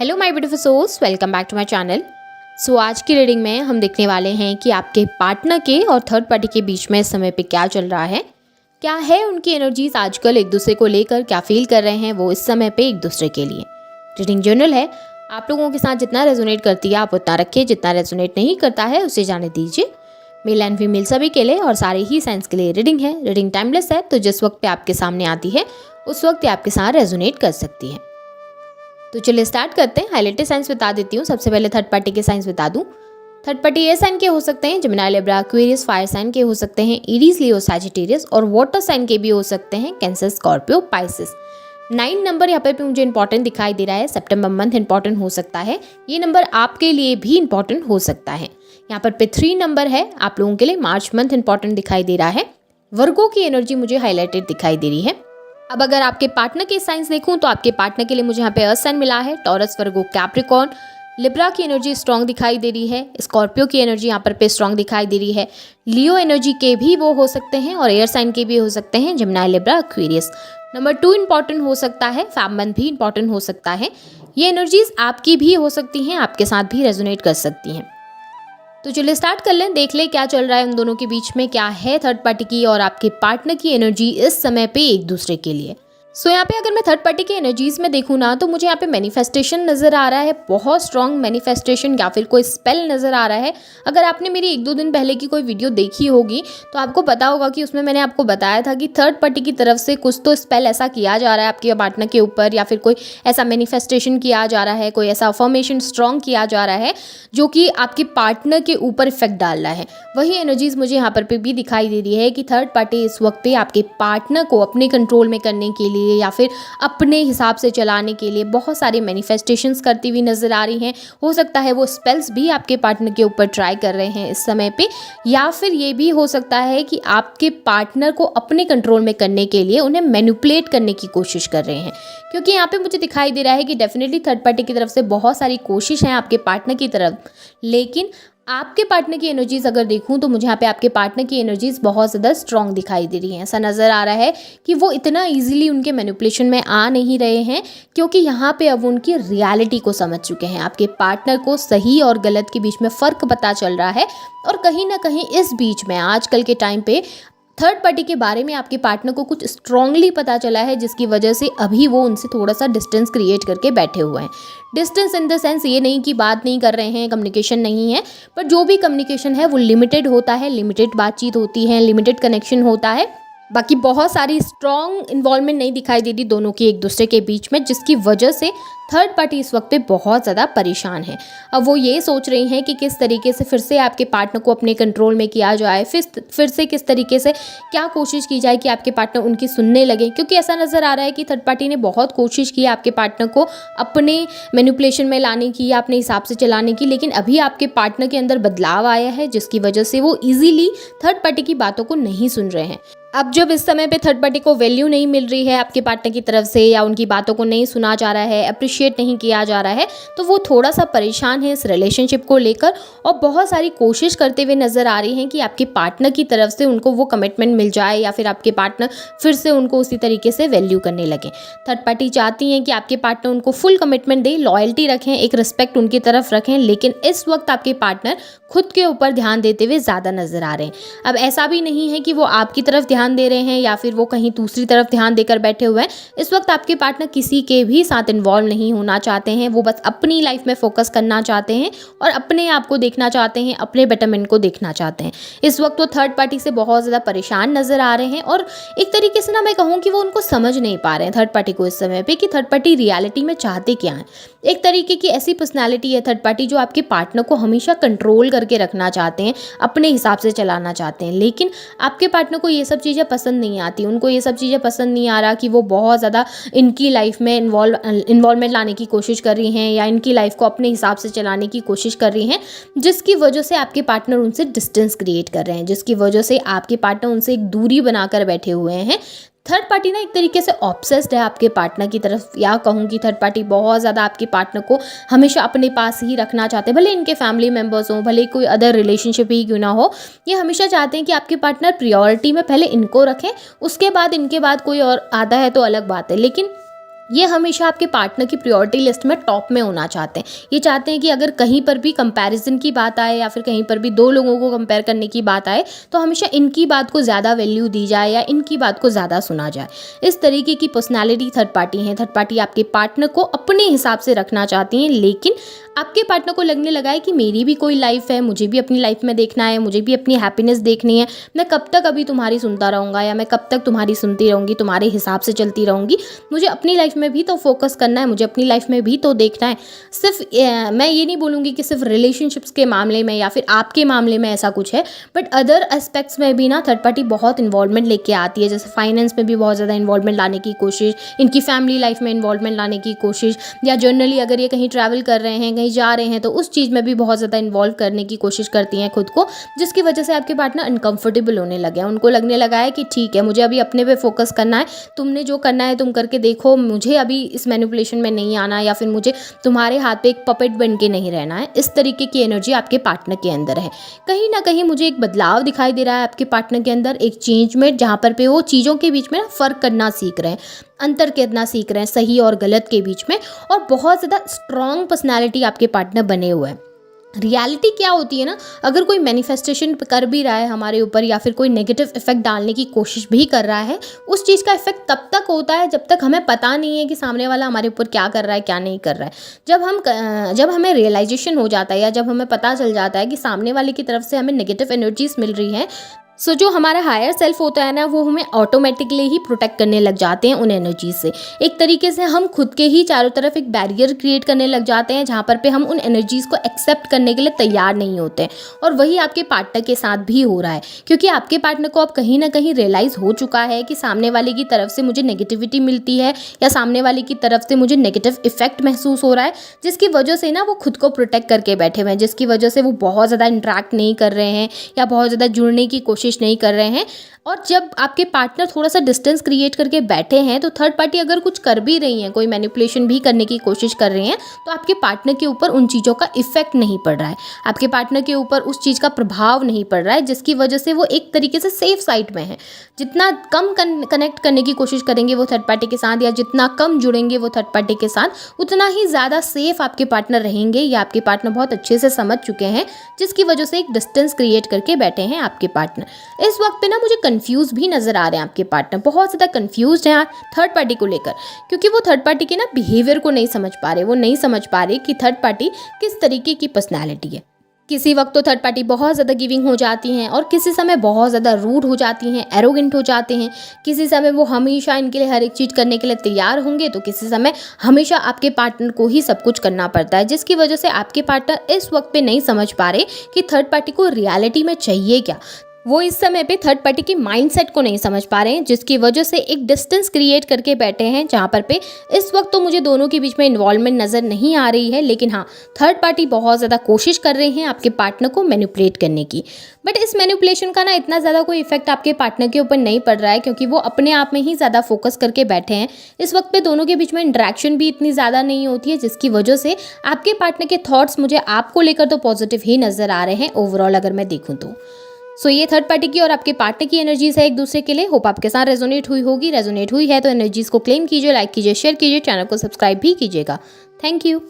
Hello my beautiful souls, welcome back to my channel. So आज की reading में हम देखने वाले हैं कि आपके पार्टनर के और थर्ड पार्टी के बीच में इस समय पे क्या चल रहा है, क्या है उनकी एनर्जीज आजकल एक दूसरे को लेकर, क्या फील कर रहे हैं वो इस समय पे एक दूसरे के लिए। रीडिंग जनरल है, आप लोगों के साथ जितना रेजोनेट करती है आप उतना रखिए, जितना रेजोनेट नहीं करता है उसे जाने दीजिए। मेल एंड फीमेल सभी के लिए और सारे ही साइंस के लिए रीडिंग है। रीडिंग टाइमलेस है, तो जिस वक्त पे आपके सामने आती है उस वक्त आपके साथ रेजोनेट कर सकती है। तो चलिए स्टार्ट करते हैं। हाईलाइटेड साइंस बता देती हूँ। सबसे पहले थर्ड पार्टी के साइंस बता दूँ। थर्ड पार्टी एयर साइन के हो सकते हैं, Gemini, Libra, Aquarius, fire sign के हो सकते हैं, एरीज, लियो, सैजिटेरियस, और वाटर साइन के भी हो सकते हैं, कैंसर, स्कॉर्पियो, पाइसिस। 9 नंबर यहाँ पे मुझे इंपॉर्टेंट दिखाई दे रहा है। सितंबर मंथ इंपॉर्टेंट हो सकता है, ये नंबर आपके लिए भी इंपॉर्टेंट हो सकता है। यहाँ पर 3 नंबर है आप लोगों के लिए। मार्च मंथ इंपॉर्टेंट दिखाई दे रहा है। वर्गो की एनर्जी मुझे हाईलाइटेड दिखाई दे रही है। अब अगर आपके पार्टनर के साइंस देखूं तो आपके पार्टनर के लिए मुझे यहाँ पे अर्थ साइन मिला है। टॉरस, वर्गो, कैप्रिकॉर्न, लिब्रा की एनर्जी स्ट्रांग दिखाई दे रही है। स्कॉर्पियो की एनर्जी यहाँ पर स्ट्रांग दिखाई दे रही है। लियो एनर्जी के भी वो हो सकते हैं और एयर साइन के भी हो सकते हैं, Gemini, Libra, Aquarius. Number 2 important हो सकता है। फैब मंथ भी इंपॉर्टेंट हो सकता है। ये एनर्जीज आपकी भी हो सकती हैं, आपके साथ भी रेजोनेट कर सकती हैं। तो चलिए स्टार्ट कर लें, देख लें क्या चल रहा है उन दोनों के बीच में, क्या है थर्ड पार्टी की और आपके पार्टनर की एनर्जी इस समय पे एक दूसरे के लिए। सो यहाँ पे अगर मैं थर्ड पार्टी की एनर्जीज में देखूँ ना, तो मुझे यहाँ पे मैनिफेस्टेशन नज़र आ रहा है, बहुत स्ट्रॉन्ग मैनिफेस्टेशन, या फिर कोई स्पेल नज़र आ रहा है। अगर आपने मेरी 1-2 दिन पहले की कोई वीडियो देखी होगी तो आपको पता होगा कि उसमें मैंने आपको बताया था कि थर्ड पार्टी की तरफ से कुछ तो स्पेल ऐसा किया जा रहा है आपके पार्टनर के ऊपर, या फिर कोई ऐसा मैनिफेस्टेशन किया जा रहा है, कोई ऐसा अफर्मेशन स्ट्रॉन्ग किया जा रहा है जो कि आपके पार्टनर के ऊपर इफेक्ट डाल रहा है। वही एनर्जीज मुझे यहाँ पर भी दिखाई दे रही है कि थर्ड पार्टी इस वक्त पे आपके पार्टनर को अपने कंट्रोल में करने के लिए या फिर अपने हिसाब से चलाने के लिए बहुत सारे मैनिफेस्टेशंस करती हुई नजर आ रही हैं। हो सकता है वो स्पेल्स भी आपके पार्टनर के ऊपर ट्राई कर रहे हैं इस समय पे, या फिर ये भी हो सकता है कि आपके पार्टनर को अपने कंट्रोल में करने के लिए उन्हें मैनिपुलेट करने की कोशिश कर रहे हैं। क्योंकि यहाँ पे मुझे दिखाई दे रहा है कि डेफिनेटली थर्ड पार्टी की तरफ से बहुत सारी कोशिश है आपके पार्टनर की तरफ, लेकिन आपके पार्टनर की एनर्जीज अगर देखूं तो मुझे यहाँ पे आपके पार्टनर की एनर्जीज बहुत ज़्यादा स्ट्रॉन्ग दिखाई दे रही हैं। ऐसा नज़र आ रहा है कि वो इतना इजीली उनके मैनिपुलेशन में आ नहीं रहे हैं, क्योंकि यहाँ पे अब उनकी रियलिटी को समझ चुके हैं। आपके पार्टनर को सही और गलत के बीच में फ़र्क पता चल रहा है, और कहीं ना कहीं इस बीच में आजकल के टाइम पे थर्ड पार्टी के बारे में आपके पार्टनर को कुछ स्ट्रांगली पता चला है, जिसकी वजह से अभी वो उनसे थोड़ा सा डिस्टेंस क्रिएट करके बैठे हुए हैं। डिस्टेंस इन द सेंस ये नहीं कि बात नहीं कर रहे हैं, कम्युनिकेशन नहीं है, पर जो भी कम्युनिकेशन है वो लिमिटेड होता है, लिमिटेड बातचीत होती है, लिमिटेड कनेक्शन होता है। बाकी बहुत सारी स्ट्रॉन्ग इन्वॉल्वमेंट नहीं दिखाई देती दोनों की एक दूसरे के बीच में, जिसकी वजह से थर्ड पार्टी इस वक्त पे बहुत ज़्यादा परेशान है। अब वो ये सोच रही हैं कि किस तरीके से फिर से आपके पार्टनर को अपने कंट्रोल में किया जाए, फिर से किस तरीके से क्या कोशिश की जाए कि आपके पार्टनर उनकी सुनने लगे। क्योंकि ऐसा नज़र आ रहा है कि थर्ड पार्टी ने बहुत कोशिश की आपके पार्टनर को अपने मैनिपुलेशन में लाने की या अपने हिसाब से चलाने की, लेकिन अभी आपके पार्टनर के अंदर बदलाव आया है, जिसकी वजह से वो ईजिली थर्ड पार्टी की बातों को नहीं सुन रहे हैं। अब जब इस समय पे थर्ड पार्टी को वैल्यू नहीं मिल रही है आपके पार्टनर की तरफ से, या उनकी बातों को नहीं सुना जा रहा है, अप्रिशिएट नहीं किया जा रहा है, तो वो थोड़ा सा परेशान है इस रिलेशनशिप को लेकर, और बहुत सारी कोशिश करते हुए नज़र आ रही हैं कि आपके पार्टनर की तरफ से उनको वो कमिटमेंट मिल जाए, या फिर आपके पार्टनर फिर से उनको उसी तरीके से वैल्यू करने लगे। थर्ड पार्टी चाहती हैं कि आपके पार्टनर उनको फुल कमिटमेंट दें, लॉयल्टी रखें, एक रिस्पेक्ट उनकी तरफ रखें, लेकिन इस वक्त आपके पार्टनर खुद के ऊपर ध्यान देते हुए ज़्यादा नज़र आ रहे हैं। अब ऐसा भी नहीं है कि वो आपकी तरफ ध्यान दे रहे हैं या फिर वो कहीं दूसरी तरफ ध्यान देकर बैठे हुए हैं। इस वक्त आपके पार्टनर किसी के भी साथ इन्वॉल्व नहीं होना चाहते हैं, वो बस अपनी लाइफ में फोकस करना चाहते हैं और अपने आप को देखना चाहते हैं, अपने बेटरमेंट को देखना चाहते हैं। इस वक्त वो थर्ड पार्टी से बहुत ज़्यादा परेशान नज़र आ रहे हैं, और एक तरीके से ना मैं कहूँ कि वो उनको समझ नहीं पा रहे हैं थर्ड पार्टी को इस समय पे, कि थर्ड पार्टी रियलिटी में चाहते क्या है। एक तरीके की ऐसी पर्सनैलिटी है थर्ड पार्टी जो आपके पार्टनर को हमेशा कंट्रोल करके रखना चाहते हैं, अपने हिसाब से चलाना चाहते हैं, लेकिन आपके पार्टनर को ये सब चीज़ें पसंद नहीं आती। उनको ये सब चीज़ें पसंद नहीं आ रहा कि वो बहुत ज़्यादा इनकी लाइफ में इन्वॉल्वमेंट लाने की कोशिश कर रही हैं, या इनकी लाइफ को अपने हिसाब से चलाने की कोशिश कर रही हैं, जिसकी वजह से आपके पार्टनर उनसे डिस्टेंस क्रिएट कर रहे हैं, जिसकी वजह से आपके पार्टनर उनसे एक दूरी बनाकर बैठे हुए हैं। थर्ड पार्टी ना एक तरीके से ऑब्सेस्ड है आपके पार्टनर की तरफ, या कहूँ कि थर्ड पार्टी बहुत ज़्यादा आपके पार्टनर को हमेशा अपने पास ही रखना चाहते हैं, भले इनके फैमिली मेम्बर्स हों, भले कोई अदर रिलेशनशिप ही क्यों ना हो। ये हमेशा चाहते हैं कि आपके पार्टनर प्रायोरिटी में पहले इनको रखें, उसके बाद इनके बाद कोई और आता है तो अलग बात है, लेकिन ये हमेशा आपके पार्टनर की प्रायोरिटी लिस्ट में टॉप में होना चाहते हैं। ये चाहते हैं कि अगर कहीं पर भी कंपैरिजन की बात आए या फिर कहीं पर भी दो लोगों को कंपेयर करने की बात आए तो हमेशा इनकी बात को ज़्यादा वैल्यू दी जाए या इनकी बात को ज़्यादा सुना जाए। इस तरीके की पर्सनैलिटी थर्ड पार्टी है। थर्ड पार्टी आपके पार्टनर को अपने हिसाब से रखना चाहती हैं, लेकिन आपके पार्टनर को लगने लगा है कि मेरी भी कोई लाइफ है, मुझे भी अपनी लाइफ में देखना है, मुझे भी अपनी हैप्पीनेस देखनी है। मैं कब तक अभी तुम्हारी सुनता रहूँगा या मैं कब तक तुम्हारी सुनती रहूँगी, तुम्हारे हिसाब से चलती रहूँगी। मुझे अपनी लाइफ में भी तो फोकस करना है, मुझे अपनी लाइफ में भी तो देखना है। मैं ये नहीं बोलूँगी कि सिर्फ रिलेशनशिप्स के मामले में या फिर आपके मामले में ऐसा कुछ है, बट अदर एस्पेक्ट्स में भी ना थर्ड पार्टी बहुत इन्वॉल्वमेंट लेके आती है। जैसे फाइनेंस में भी बहुत ज़्यादा इन्वॉल्वमेंट लाने की कोशिश, इनकी फैमिली लाइफ में इन्वॉल्वमेंट लाने की कोशिश, या जनरली अगर ये कहीं ट्रैवल कर रहे हैं, कहीं जा रहे हैं, तो उस चीज़ में भी बहुत ज़्यादा इन्वॉल्व करने की कोशिश करती हैं खुद को, जिसकी वजह से आपके पार्टनर अनकंफर्टेबल होने लगे हैं। उनको लगने लगा है कि ठीक है, मुझे अभी अपने पे फोकस करना है, तुमने जो करना है तुम करके देखो, मुझे अभी इस मैनिपुलेशन में नहीं आना, या फिर मुझे तुम्हारे हाथ पे एक पपेट बन के नहीं रहना है। इस तरीके की एनर्जी आपके पार्टनर के अंदर है। कहीं ना कहीं मुझे एक बदलाव दिखाई दे रहा है आपके पार्टनर के अंदर, एक चेंजमेंट, जहाँ पर पे वो चीज़ों के बीच में ना फ़र्क करना सीख रहे हैं, अंतर करना सीख रहे हैं सही और गलत के बीच में, और बहुत ज़्यादा स्ट्रॉन्ग पर्सनैलिटी आपके पार्टनर बने हुए हैं। रियलिटी क्या होती है ना, अगर कोई मैनिफेस्टेशन कर भी रहा है हमारे ऊपर या फिर कोई नेगेटिव इफेक्ट डालने की कोशिश भी कर रहा है, उस चीज़ का इफेक्ट तब तक होता है जब तक हमें पता नहीं है कि सामने वाला हमारे ऊपर क्या कर रहा है, क्या नहीं कर रहा है। जब हमें रियलाइजेशन हो जाता है या जब हमें पता चल जाता है कि सामने वाले की तरफ से हमें नेगेटिव एनर्जीज मिल रही हैं, सो जो हमारा हायर सेल्फ होता है ना, वो हमें ऑटोमेटिकली ही प्रोटेक्ट करने लग जाते हैं उन एनर्जी से। एक तरीके से हम खुद के ही चारों तरफ एक बैरियर क्रिएट करने लग जाते हैं, जहाँ पर पे हम उन एनर्जीज़ को एक्सेप्ट करने के लिए तैयार नहीं होते हैं। और वही आपके पार्टनर के साथ भी हो रहा है, क्योंकि आपके पार्टनर को अब कहीं ना कहीं रियलाइज़ हो चुका है कि सामने वाले की तरफ से मुझे नेगेटिविटी मिलती है या सामने वाले की तरफ से मुझे नेगेटिव इफेक्ट महसूस हो रहा है, जिसकी वजह से ना वो खुद को प्रोटेक्ट करके बैठे हुए हैं, जिसकी वजह से वो बहुत ज़्यादा इंटरेक्ट नहीं कर रहे हैं या बहुत ज़्यादा जुड़ने की कोशिश नहीं कर रहे हैं। और जब आपके पार्टनर थोड़ा सा डिस्टेंस क्रिएट करके बैठे हैं, तो थर्ड पार्टी अगर कुछ कर भी रही हैं, कोई मैनिपुलेशन भी करने की कोशिश कर रही हैं, तो आपके पार्टनर के ऊपर उन चीज़ों का इफेक्ट नहीं पड़ रहा है, आपके पार्टनर के ऊपर उस चीज़ का प्रभाव नहीं पड़ रहा है, जिसकी वजह से वो एक तरीके से सेफ साइड में है। जितना कम कनेक्ट करने की कोशिश करेंगे वो थर्ड पार्टी के साथ, या जितना कम जुड़ेंगे वो थर्ड पार्टी के साथ, उतना ही ज़्यादा सेफ आपके पार्टनर रहेंगे। या आपके पार्टनर बहुत अच्छे से समझ चुके हैं, जिसकी वजह से एक डिस्टेंस क्रिएट करके बैठे हैं आपके पार्टनर। इस वक्त पे ना मुझे कंफ्यूज भी नजर आ रहे हैं आपके पार्टनर, बहुत ज़्यादा कंफ्यूज्ड हैं थर्ड पार्टी को लेकर, क्योंकि वो थर्ड पार्टी के ना बिहेवियर को नहीं समझ पा रहे। वो नहीं समझ पा रहे कि थर्ड पार्टी किस तरीके की पर्सनैलिटी है। किसी वक्त तो थर्ड पार्टी बहुत ज़्यादा गिविंग हो जाती हैं, और किसी समय बहुत ज़्यादा रूड हो जाती हैं, एरोगेंट हो जाते हैं। किसी समय वो हमेशा इनके लिए हर एक चीज़ करने के लिए तैयार होंगे, तो किसी समय हमेशा आपके पार्टनर को ही सब कुछ करना पड़ता है, जिसकी वजह से आपके पार्टनर इस वक्त पे नहीं समझ पा रहे कि थर्ड पार्टी को रियलिटी में चाहिए क्या। वो इस समय पे थर्ड पार्टी के माइंडसेट को नहीं समझ पा रहे हैं, जिसकी वजह से एक डिस्टेंस क्रिएट करके बैठे हैं, जहाँ पर पे इस वक्त तो मुझे दोनों के बीच में इन्वॉल्वमेंट नज़र नहीं आ रही है, लेकिन हाँ, थर्ड पार्टी बहुत ज़्यादा कोशिश कर रहे हैं आपके पार्टनर को मैनिपुलेट करने की। बट इस मैनिपुलेशन का ना इतना ज़्यादा कोई इफेक्ट आपके पार्टनर के ऊपर नहीं पड़ रहा है, क्योंकि वो अपने आप में ही ज़्यादा फोकस करके बैठे हैं। इस वक्त पे दोनों के बीच में इंटरेक्शन भी इतनी ज़्यादा नहीं होती है, जिसकी वजह से आपके पार्टनर के थॉट्स मुझे आपको लेकर तो पॉजिटिव ही नज़र आ रहे हैं ओवरऑल, अगर मैं देखूँ तो। सो ये थर्ड पार्टी की और आपके पार्टनर की एनर्जीज है एक दूसरे के लिए। होप आपके साथ रेजोनेट हुई होगी। रेजोनेट हुई है तो एनर्जीज को क्लेम कीजिए, लाइक कीजिए, शेयर कीजिए, चैनल को सब्सक्राइब भी कीजिएगा। Thank you.